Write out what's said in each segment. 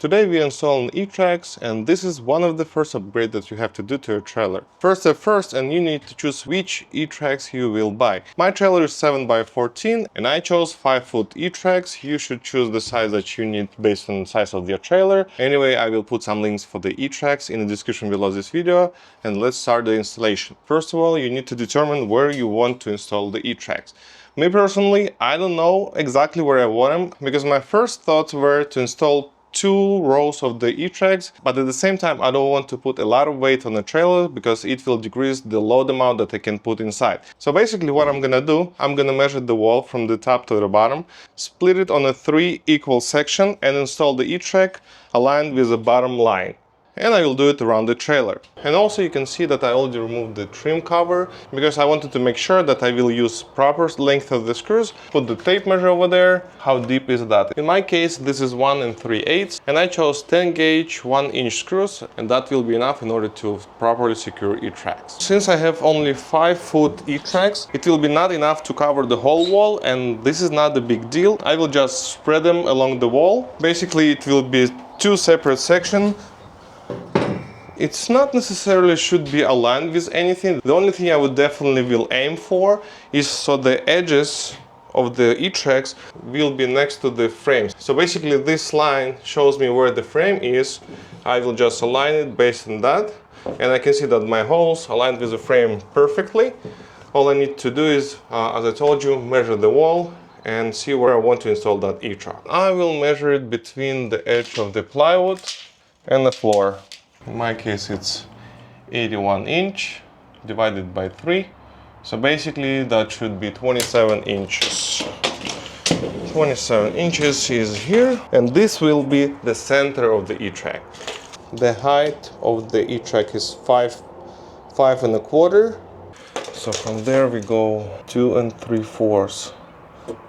Today we install etracks, and this is one of the first upgrades that you have to do to your trailer. First step first, and you need to choose which etracks you will buy. My trailer is 7x14 and I chose 5-foot etracks. You should choose the size that you need based on the size of your trailer. Anyway, I will put some links for the etracks in the description below this video, and let's start the installation. First of all, you need to determine where you want to install the etracks. Me personally, I don't know exactly where I want them, because my first thoughts were to install 2 rows of the etracks, but at the same time I don't want to put a lot of weight on the trailer because it will decrease the load amount that I can put inside. So basically what I'm gonna do, I'm gonna measure the wall from the top to the bottom, split it on a 3 equal section and install the etrack aligned with the bottom line. And I will do it around the trailer. And also you can see that I already removed the trim cover because I wanted to make sure that I will use proper length of the screws. Put the tape measure over there. How deep is that? In my case this is 1 3/8 and I chose 10 gauge 1-inch screws, and that will be enough in order to properly secure etracks. Since I have only 5-foot etracks, it will be not enough to cover the whole wall, and this is not a big deal. I will just spread them along the wall. Basically it will be 2 separate sections. It's not necessarily should be aligned with anything. The only thing I would definitely will aim for is so the edges of the etracks will be next to the frames. So basically this line shows me where the frame is. I will just align it based on that, and I can see that my holes aligned with the frame perfectly. All I need to do is, as I told you, measure the wall and see where I want to install that etrack. I will measure it between the edge of the plywood and the floor. In my case it's 81 inch divided by 3, so basically that should be 27 inches. 27 inches is here, and this will be the center of the etrack. The height of the etrack is 5 1/4, so from there we go 2 3/4.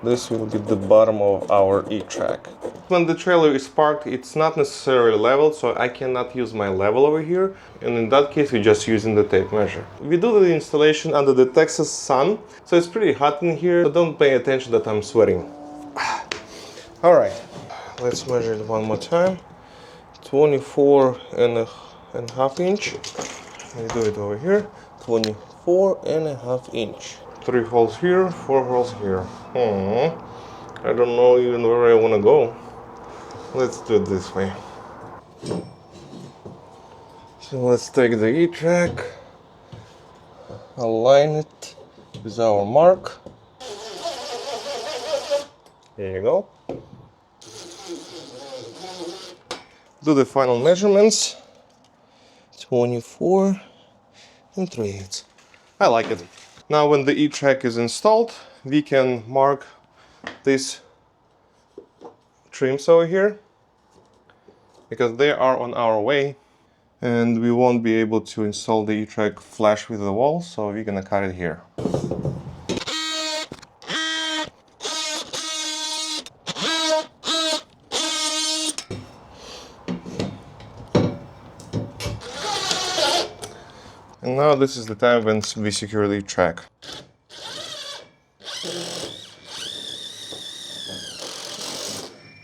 This will be the bottom of our etrack. When the trailer is parked, it's not necessarily level, so I cannot use my level over here, and in that case we're just using the tape measure. We do the installation under the Texas sun, so it's pretty hot in here, so don't pay attention that I'm sweating. Alright, let's measure it one more time. 24.5 inch. We do it over here. 24.5 inch. 3 holes here, 4 holes here. I don't know even where I want to go. Let's do it this way. So let's take the etrack, align it with our mark. There you go. Do the final measurements. 24 3/8. I like it. Now when the etrack is installed, we can mark these trims over here because they are on our way, and we won't be able to install the etrack flush with the wall, so we're gonna cut it here. And now this is the time when we secure the etrack.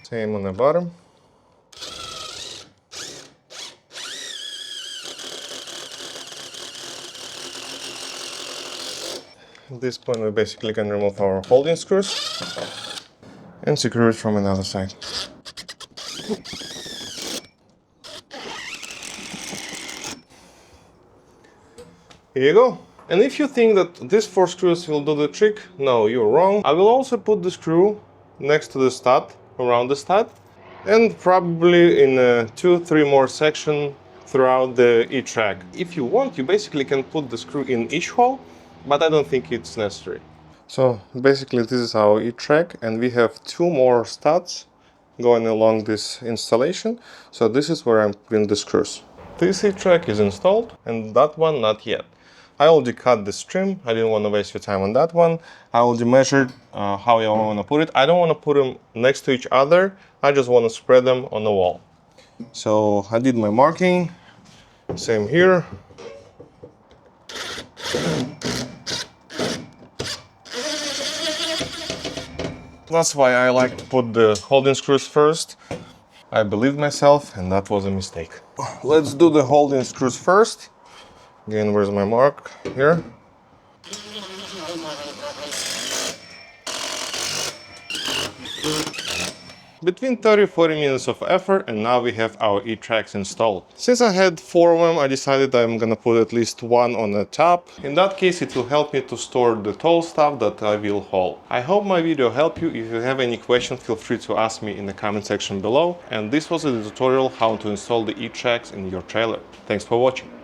Same on the bottom. At this point we basically can remove our holding screws and secure it from another side. Here you go. And if you think that these 4 screws will do the trick, no, you're wrong. I will also put the screw next to the stud, around the stud, and probably in 2-3 more sections throughout the etrack. If you want, you basically can put the screw in each hole, but I don't think it's necessary. So basically this is our etrack, and we have 2 more studs going along this installation. So this is where I'm putting the screws. This etrack is installed, and that one not yet. I already cut this trim. I didn't want to waste your time on that one. I already measured how I want to put it. I don't want to put them next to each other. I just want to spread them on the wall. So I did my marking. Same here. That's why I like to put the holding screws first. I believed myself, and that was a mistake. Let's do the holding screws first. Again, where's my mark? Here. Between 30-40 minutes of effort, and now we have our etracks installed. Since I had 4 of them, I decided I'm gonna put at least one on the top. In that case, it will help me to store the tall stuff that I will haul. I hope my video helped you. If you have any questions, feel free to ask me in the comment section below. And this was a tutorial how to install the etracks in your trailer. Thanks for watching.